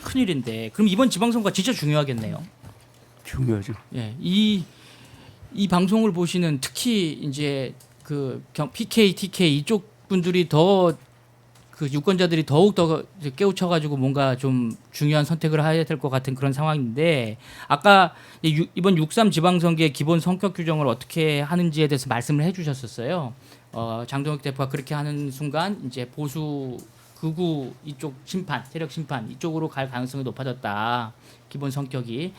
큰일인데 그럼 이번 지방선거가 진짜 중요하겠네요. 중요하죠. 예, 이 방송을 보시는 특히 이제 그 PK, TK 이쪽 분들이 더 그 유권자들이 더욱 더 깨우쳐가지고 뭔가 좀 중요한 선택을 해야 될 것 같은 그런 상황인데 아까 이번 6.3 지방선거의 기본 성격 규정을 어떻게 하는지에 대해서 말씀을 해주셨었어요. 장동혁 대표가 그렇게 하는 순간 이제 보수 극우 이쪽 심판, 세력 심판 이쪽으로 갈 가능성이 높아졌다. 기본 성격이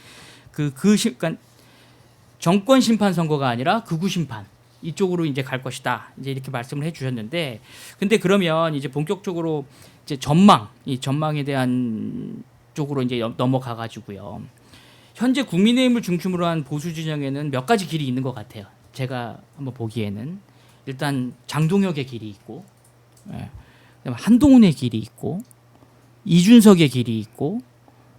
그러니까 정권 심판 선거가 아니라 극우 심판 이쪽으로 이제 갈 것이다. 이제 이렇게 말씀을 해주셨는데, 근데 그러면 이제 본격적으로 이제 이 전망에 대한 쪽으로 이제 넘어가 가지고요. 현재 국민의힘을 중심으로 한 보수 진영에는 몇 가지 길이 있는 것 같아요. 제가 한번 보기에는 일단 장동혁의 길이 있고, 그다음에 한동훈의 길이 있고, 이준석의 길이 있고,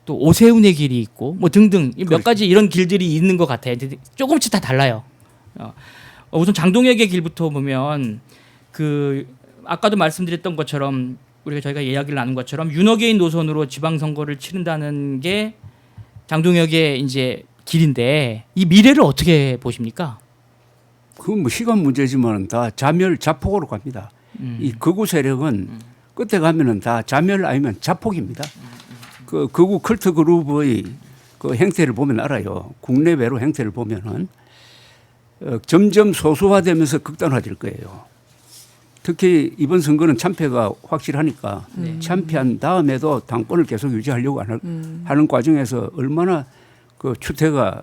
또 오세훈의 길이 있고, 뭐 등등 몇 가지 이런 길들이 있는 것 같아요. 조금씩 다 달라요. 우선 장동혁의 길부터 보면 그 아까도 말씀드렸던 것처럼 저희가 이야기를 나눈 것처럼 윤호개인 노선으로 지방선거를 치른다는 게 장동혁의 이제 길인데 이 미래를 어떻게 보십니까? 그건 뭐 시간 문제지만 다 자멸자폭으로 갑니다. 이 극우 세력은 끝에 가면은 다 자멸 아니면 자폭입니다. 그 극우 컬트 그룹의 그 행태를 보면 알아요. 국내외로 행태를 보면은 점점 소수화되면서 극단화될 거예요. 특히 이번 선거는 참패가 확실하니까 참패한 다음에도 당권을 계속 유지하려고 하는 과정에서 얼마나 그 추태가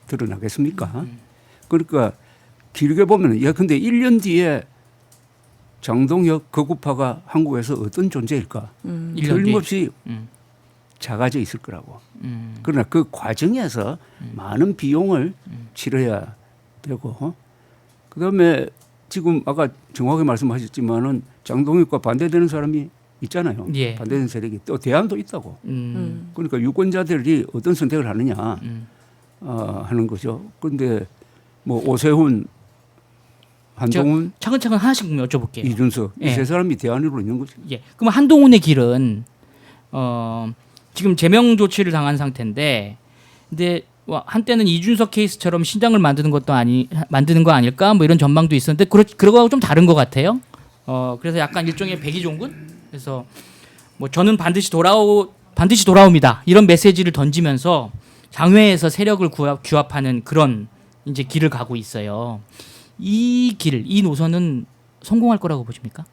드러나겠습니까? 그러니까 길게 보면 근데 1년 뒤에 장동혁 극우파가 한국에서 어떤 존재일까? 틀림없이 작아져 있을 거라고. 그러나 그 과정에서 많은 비용을 치러야 되고, 그다음에 지금 아까 정확하게 말씀하셨지만은 장동혁과 반대되는 사람이 있잖아요. 예. 반대되는 세력이 또 대안도 있다고. 그러니까 유권자들이 어떤 선택을 하느냐 하는 거죠. 그런데 뭐 오세훈, 한동훈, 차근차근 하나씩 여쭤볼게요. 이준석 이 예. 세 사람이 대안으로 있는 거죠. 예. 그럼 한동훈의 길은 지금 제명 조치를 당한 상태인데, 근데 한때는 이준석 케이스처럼 신당을 만드는 거 아닐까? 뭐 이런 전망도 있었는데 그거하고 좀 다른 것 같아요. 그래서 약간 일종의 백의종군. 그래서 뭐 저는 반드시 돌아옵니다. 이런 메시지를 던지면서 장외에서 세력을 규합하는 그런 이제 길을 가고 있어요. 이 노선은 성공할 거라고 보십니까?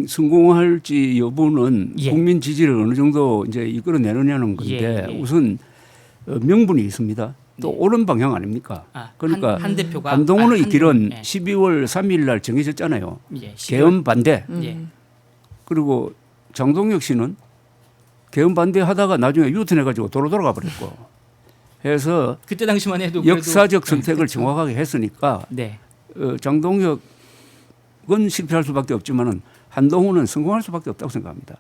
성공할지 여부는 예. 국민 지지를 어느 정도 이제 이끌어내느냐는 건데 예. 우선 명분이 있습니다. 또 옳은 방향 아닙니까? 그러니까 한 대표가 한동훈의 길은 예. 12월 3일 날 정해졌잖아요. 예. 개헌 반대. 예. 그리고 장동혁 씨는 개헌 반대하다가 나중에 유턴해가지고 도로 돌아가 버렸고 해서 그때 당시만 해도 역사적 선택을 정확하게 했으니까 네. 장동혁은 실패할 수밖에 없지만은 한동훈은 성공할 수밖에 없다고 생각합니다.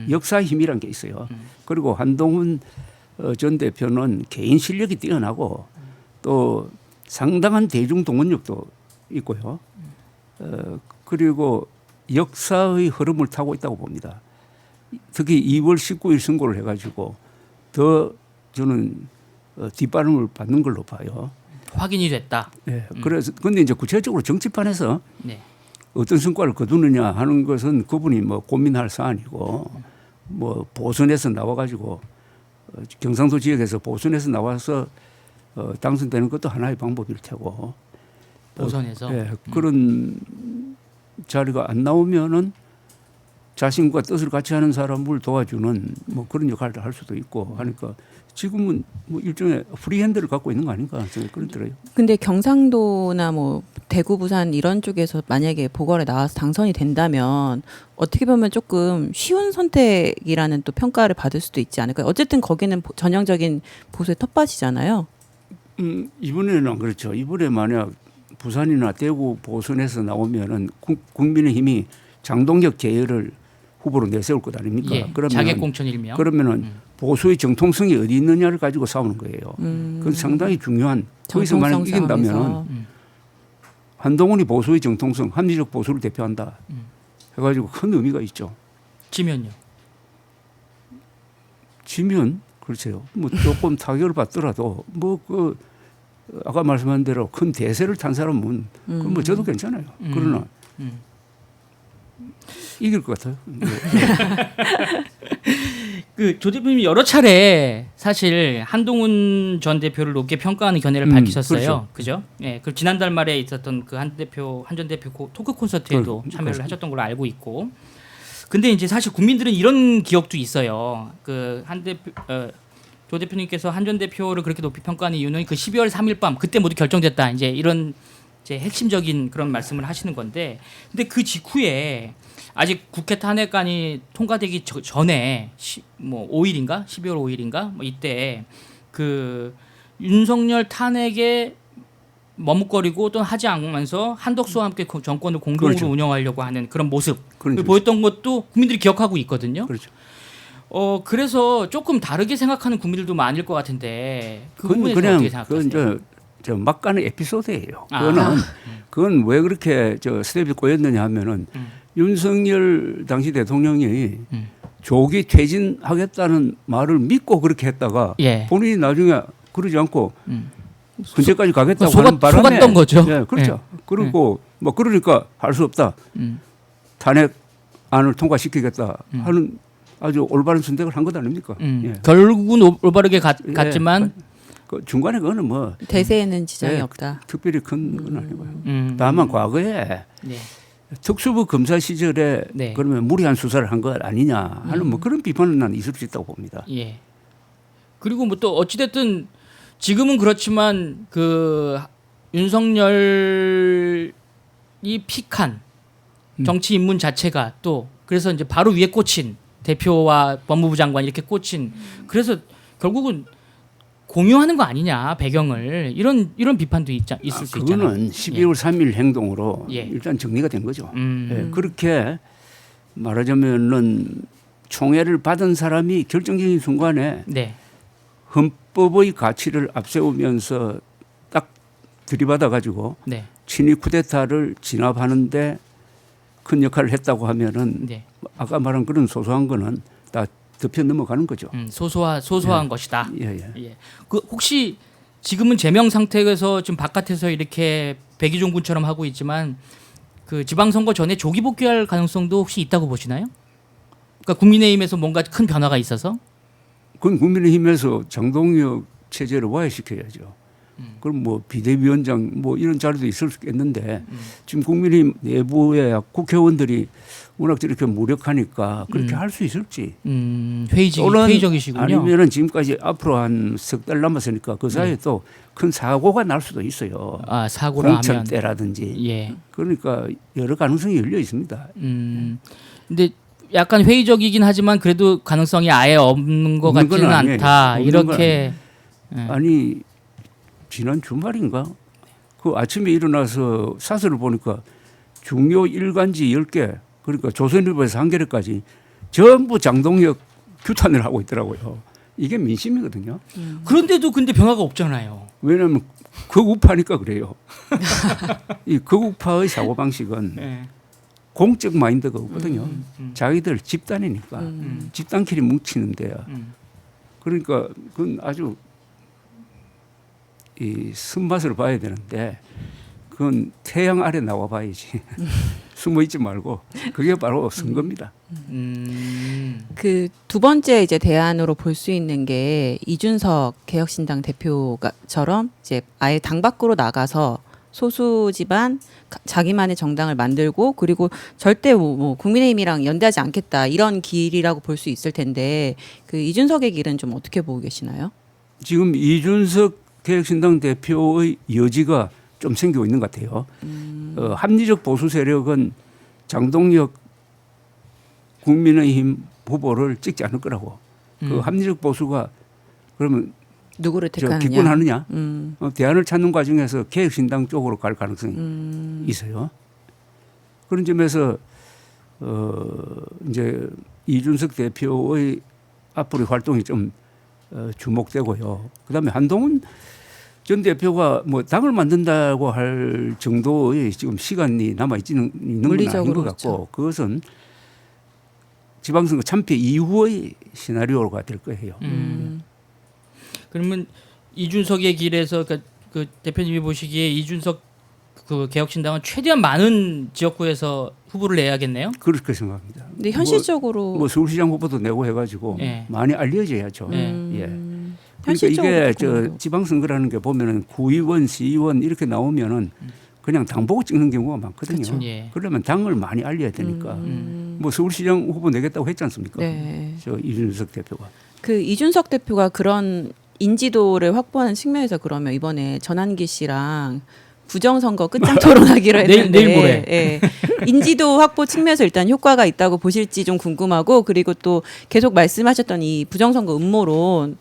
역사의 힘이란 게 있어요. 그리고 한동훈 전 대표는 개인 실력이 뛰어나고 또 상당한 대중 동원력도 있고요. 그리고 역사의 흐름을 타고 있다고 봅니다. 특히 2월 19일 선고를 해가지고 더 저는 뒷발음을 받는 걸로 봐요. 확인이 됐다. 네, 그래서 근데 이제 구체적으로 정치판에서 네. 어떤 성과를 거두느냐 하는 것은 그분이 뭐 고민할 사안이고 뭐 보선에서 나와가지고 경상도 지역에서 보선에서 나와서 당선되는 것도 하나의 방법일 테고 보선에서 그런 자리가 안 나오면은 자신과 뜻을 같이 하는 사람을 도와주는 뭐 그런 역할을 할 수도 있고 하니까 지금은 뭐 일종의 프리핸드를 갖고 있는 거 아닌가 저는 그런 들어요. 근데 경상도나 뭐 대구, 부산 이런 쪽에서 만약에 보궐에 나와서 당선이 된다면 어떻게 보면 조금 쉬운 선택이라는 또 평가를 받을 수도 있지 않을까요? 어쨌든 거기는 전형적인 보수의 텃밭이잖아요. 이번에는 안 그렇죠. 이번에 만약 부산이나 대구 보선에서 나오면은 국민의힘이 장동혁 계열을 후보로 내세울 것 아닙니까? 예, 자객 공천 일명. 그러면은 보수의 정통성이 어디 있느냐를 가지고 싸우는 거예요. 그건 상당히 중요한. 거기서 만약 이긴다면은 한동훈이 보수의 정통성, 합리적 보수를 대표한다. 해가지고 큰 의미가 있죠. 지면요. 지면 그렇죠. 뭐 조금 타격을 받더라도 뭐 그 아까 말씀한 대로 큰 대세를 탄 사람은 그건 뭐 저도 괜찮아요. 그러나 이길 것 같아요. 그 조 대표님이 여러 차례 사실 한동훈 전 대표를 높게 평가하는 견해를 밝히셨어요. 그죠? 예. 그 지난달 말에 있었던 그 한 전 대표 토크 콘서트에도 참여를 하셨던 걸로 알고 있고. 근데 이제 사실 국민들은 이런 기억도 있어요. 그 조 대표님께서 한 전 대표를 그렇게 높이 평가하는 이유는 그 12월 3일 밤 그때 모두 결정됐다. 이제 이런 이제 핵심적인 그런 말씀을 하시는 건데, 근데 그 직후에 아직 국회 탄핵안이 통과되기 전에 뭐 5일인가 12월 5일인가 뭐 이때 그 윤석열 탄핵에 머뭇거리고 또 하지 않으면서 한덕수와 함께 정권을 공동으로 그렇죠. 운영하려고 하는 그런 모습을 그렇죠. 보였던 것도 국민들이 기억하고 있거든요. 그렇죠. 그래서 조금 다르게 생각하는 국민들도 많을 것 같은데 그 그건 부분에 그냥 어떻게 생각하세요? 그건 저 막가는 에피소드예요. 그건 왜 그렇게 저 스텝이 꼬였느냐 하면은 윤석열 당시 대통령이 조기 퇴진하겠다는 말을 믿고 그렇게 했다가 예. 본인이 나중에 그러지 않고 현재까지 가겠다고 속았- 하는 바람에 속았던 거죠. 예, 그렇죠. 그리고 뭐 그러니까 할 수 없다. 탄핵안을 통과시키겠다 하는 아주 올바른 선택을 한 것 아닙니까? 예. 결국은 올바르게 갔지만 그 중간에 그거는 뭐 대세에는 지장이 예, 없다. 특별히 큰 건 아니고요. 다만 과거에 네. 특수부 검사 시절에 네. 그러면 무리한 수사를 한 것 아니냐 하는 뭐 그런 비판은 난 있을 수 있다고 봅니다. 예. 그리고 뭐 또 어찌됐든 지금은 그렇지만 그 윤석열이 픽한 정치 인문 자체가 또 그래서 이제 바로 위에 꽂힌 대표와 법무부 장관 이렇게 꽂힌 그래서 결국은 공유하는 거 아니냐 배경을 이런 비판도 있을 수 있잖아요. 그거는 12월 3일 행동으로 예. 일단 정리가 된 거죠. 예, 그렇게 말하자면은 총애를 받은 사람이 결정적인 순간에 네. 헌법의 가치를 앞세우면서 딱 들이받아 가지고 네. 친위 쿠데타를 진압하는데 큰 역할을 했다고 하면은 네. 아까 말한 그런 소소한 거는 다 덮여 넘어가는 거죠. 소소한 것이다. 예, 예. 예. 그 혹시 지금은 제명 상태에서 좀 바깥에서 이렇게 백의종 군처럼 하고 있지만 그 지방선거 전에 조기 복귀할 가능성도 혹시 있다고 보시나요? 그러니까 국민의힘에서 뭔가 큰 변화가 있어서 그건 국민의힘에서 장동혁 체제를 와해시켜야죠. 그럼 뭐 비대위원장 뭐 이런 자리도 있을 수 있겠는데 지금 국민의힘 내부의 국회의원들이 워낙 저렇게 무력하니까 그렇게 할 수 있을지. 회의적이시군요. 아니면은 지금까지 앞으로 한 석 달 남았으니까 그 사이에 또 큰 사고가 날 수도 있어요. 아 사고를 공천 하면 때라든지. 예. 그러니까 여러 가능성이 열려 있습니다. 근데 약간 회의적이긴 하지만 그래도 가능성이 아예 없는 것 없는 건 같지는 아니에요. 않다. 없는 이렇게 아니 지난 주말인가 그 아침에 일어나서 사설을 보니까 중요 일간지 10개 그러니까 조선일보에서 한겨레까지 전부 장동혁 규탄을 하고 있더라고요. 이게 민심이거든요. 그런데도 근데 변화가 없잖아요. 왜냐하면 극우파니까 그래요. 이 극우파의 사고방식은 네. 공적 마인드가 없거든요. 자기들 집단이니까 집단끼리 뭉치는데요. 그러니까 그건 아주 이 쓴맛을 봐야 되는데 그건 태양 아래 나와 봐야지. 숨어 있지 말고 그게 바로 선거입니다. 그 두 번째 이제 대안으로 볼 수 있는 게 이준석 개혁신당 대표가처럼 이제 아예 당 밖으로 나가서 소수 집안 자기만의 정당을 만들고 그리고 절대 뭐 국민의힘이랑 연대하지 않겠다 이런 길이라고 볼 수 있을 텐데 그 이준석의 길은 좀 어떻게 보고 계시나요? 지금 이준석 개혁신당 대표의 여지가 좀 생기고 있는 것 같아요. 합리적 보수 세력은 장동혁 국민의힘 후보를 찍지 않을 거라고. 그 합리적 보수가 그러면 누구를 저 택하느냐? 기권하느냐? 대안을 찾는 과정에서 개혁신당 쪽으로 갈 가능성이 있어요. 그런 점에서 이제 이준석 대표의 앞으로의 활동이 좀 주목되고요. 그다음에 한동훈 전 대표가 뭐 당을 만든다고 할 정도의 지금 시간이 남아 있는 건 아닌 것 물리적으로 같고 그것은 지방선거 참패 이후의 시나리오가 될 거예요. 그러면 이준석의 길에서 그 대표님이 보시기에 이준석 그 개혁신당은 최대한 많은 지역구에서 후보를 내야겠네요. 그렇게 생각합니다. 근데 현실적으로 뭐 서울시장 후보도 내고 해가지고 예. 많이 알려져야죠. 예. 예. 그러니까 현실적으로 이게 조금 저 지방선거라는 게 보면은 구의원, 시의원 이렇게 나오면은 그냥 당 보고 찍는 경우가 많거든요. 그렇죠. 예. 그러려면 당을 많이 알려야 되니까. 뭐 서울시장 후보 내겠다고 했지 않습니까? 네. 저 이준석 대표가. 그 이준석 대표가 그런 인지도를 확보하는 측면에서 그러면 이번에 전한기 씨랑 부정선거 끝장 토론하기로 했는데 내일 모레. 예. 인지도 확보 측면에서 일단 효과가 있다고 보실지 좀 궁금하고 그리고 또 계속 말씀하셨던 이 부정선거 음모론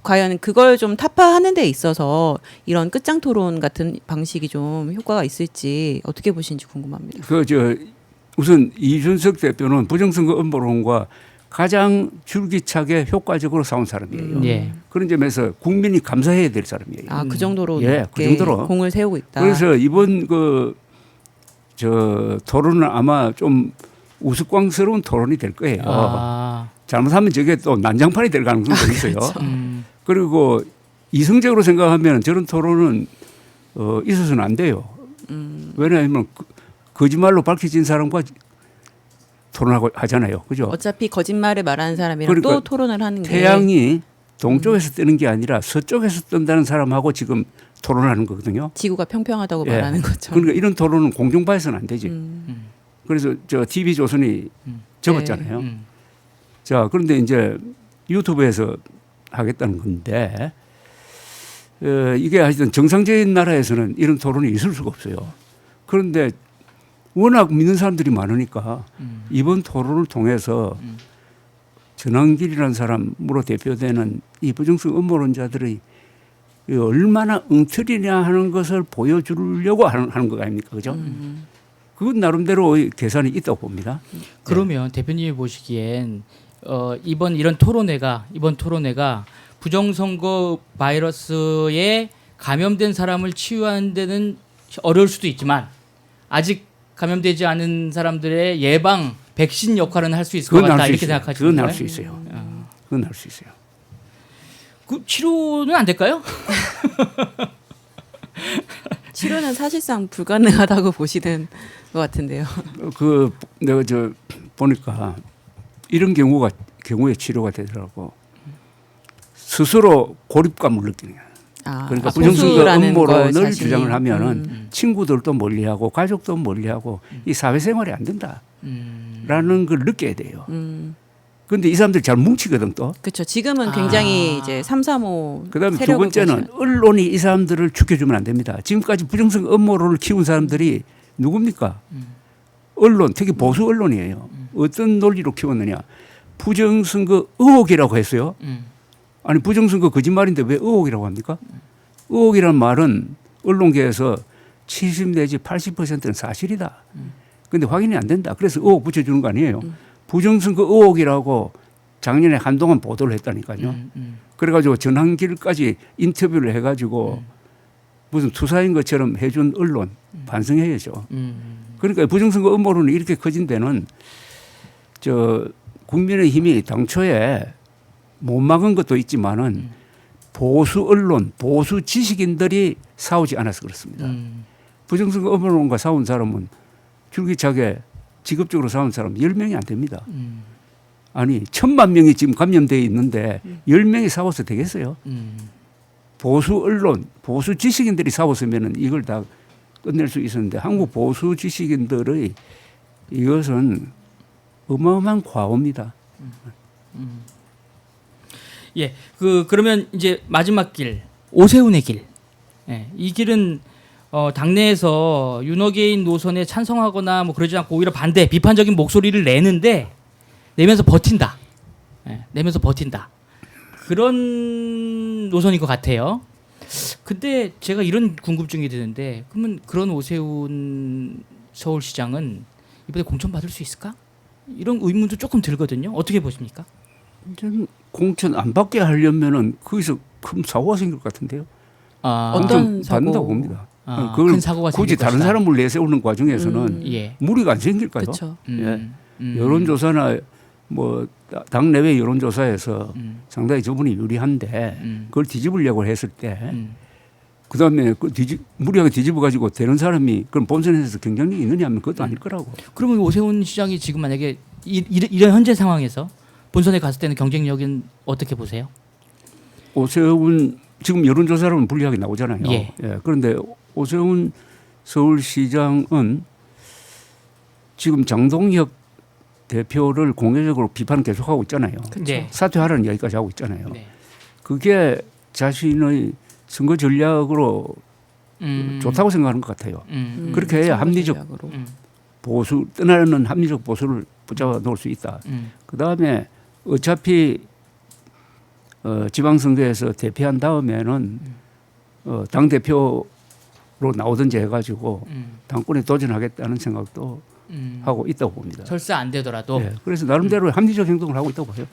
과연 그걸 좀 타파하는 데 있어서 이런 끝장 토론 같은 방식이 좀 효과가 있을지 어떻게 보시는지 궁금합니다. 우선 이준석 대표는 부정선거 음모론과 가장 줄기차게 효과적으로 싸운 사람이에요. 예. 그런 점에서 국민이 감사해야 될 사람이에요. 아, 그 정도로 예, 그 정도로. 공을 세우고 있다. 그래서 이번 토론은 아마 좀 우스꽝스러운 토론이 될 거예요. 아. 잘못하면 저게 또 난장판이 될 가능성도 있어요. 그리고 이성적으로 생각하면 저런 토론은 있어서는 안 돼요. 왜냐하면 거짓말로 밝혀진 사람과 토론하고 하잖아요. 그죠? 어차피 거짓말을 말하는 사람이랑 그러니까 또 토론을 하는 게 태양이 동쪽에서 뜨는 게 아니라 서쪽에서 뜬다는 사람하고 지금 토론하는 거거든요. 지구가 평평하다고 예. 말하는 거죠. 그러니까 이런 토론은 공중파에서는 안 되지. 그래서 저 TV조선이 접었잖아요. 자, 그런데 이제 유튜브에서 하겠다는 건데 이게 하여튼 정상적인 나라에서는 이런 토론이 있을 수가 없어요. 그런데 워낙 믿는 사람들이 많으니까 이번 토론을 통해서 전한길이라는 사람으로 대표되는 이 부정성 음모론자들이 얼마나 엉터리냐 하는 것을 보여주려고 하는 거 아닙니까? 그죠? 그건 나름대로 계산이 있다고 봅니다. 그러면 대표님이 보시기엔 이번 토론회가 부정선거 바이러스에 감염된 사람을 치유하는 데는 어려울 수도 있지만 아직 감염되지 않은 사람들의 예방 백신 역할은 할 수 있을 것 같다 이렇게 생각하시는 그건 거예요? 할 수 있어요. 그건 할 수 있어요. 그 치료는 안 될까요? 치료는 사실상 불가능하다고 보시는 것 같은데요. 내가 보니까 이런 경우에 치료가 되더라고. 스스로 고립감을 느끼는 거야. 그러니까 부정선거 보수라는 걸 음모론을 자신이. 주장을 하면은 친구들도 멀리하고 가족도 멀리하고 이 사회생활이 안 된다라는 걸 느껴야 돼요. 그런데 이 사람들이 잘 뭉치거든 또. 그렇죠. 지금은 굉장히 이제 335 그다음에 두 번째는 언론이 이 사람들을 죽여주면 안 됩니다. 지금까지 부정선거 음모론을 키운 사람들이 누굽니까? 언론, 특히 보수 언론이에요. 어떤 논리로 키웠느냐? 부정선거 의혹이라고 했어요. 아니 부정선거 거짓말인데 왜 의혹이라고 합니까? 의혹이란 말은 언론계에서 70 내지 80%는 사실이다. 그런데 확인이 안 된다. 그래서 의혹 붙여주는 거 아니에요. 부정선거 의혹이라고 작년에 한동안 보도를 했다니까요. 그래가지고 전한길까지 인터뷰를 해가지고 무슨 투사인 것처럼 해준 언론 반성해야죠. 그러니까 부정선거 음모론이 이렇게 커진 데는 국민의힘이 당초에 못 막은 것도 있지만은 보수 언론, 보수 지식인들이 싸우지 않아서 그렇습니다. 부정선거 음모론과 싸운 사람은 줄기차게 직업적으로 싸운 사람 10명이 안 됩니다. 아니 1000만 명이 지금 감염되어 있는데 10명이 싸워서 되겠어요? 보수 언론, 보수 지식인들이 싸웠으면 이걸 다 끝낼 수 있었는데 한국 보수 지식인들의 이것은 어마어마한 과오입니다. 예, 그러면 이제 마지막 길 오세훈의 길. 예, 이 길은 당내에서 윤호개인 노선에 찬성하거나 뭐 그러지 않고 오히려 반대, 비판적인 목소리를 내면서 버틴다. 예, 내면서 버틴다. 그런 노선인 것 같아요. 근데 제가 이런 궁금증이 드는데 그러면 그런 오세훈 서울시장은 이번에 공천 받을 수 있을까? 이런 의문도 조금 들거든요. 어떻게 보십니까? 저는 공천 안 받게 하려면은 거기서 큰 사고가 생길 것 같은데요. 어떤 사고? 받는다고 봅니다. 큰 사고가 굳이 생길 다른 것이다. 사람을 내세우는 과정에서는 예. 무리가 안 생길까요? 그렇죠. 여론조사나 뭐 당내외 여론조사에서 상당히 저분이 유리한데 그걸 뒤집으려고 했을 때 그다음에 그 무리하게 뒤집어 가지고 되는 사람이 그럼 본선에서 경쟁력이 있느냐 하면 그것도 아닐 거라고. 그러면 오세훈 시장이 지금 만약에 이런 현재 상황에서 본선에 갔을 때는 경쟁력은 어떻게 보세요? 오세훈 지금 여론조사로는 불리하게 나오잖아요. 예. 그런데 오세훈 서울시장은 지금 장동혁 대표를 공개적으로 비판을 계속하고 있잖아요. 네. 사퇴하라는 이야기까지 하고 있잖아요. 네. 그게 자신의 선거 전략으로 좋다고 생각하는 것 같아요. 그렇게 해야 합리적 전략으로. 보수 떠나는 합리적 보수를 붙잡아 놓을 수 있다. 그 다음에 어차피 지방선거에서 대표한 다음에는 당 대표로 나오든지 해가지고 당권에 도전하겠다는 생각도 하고 있다고 봅니다. 설사 안 되더라도. 네, 그래서 나름대로 합리적 행동을 하고 있다고 봐요.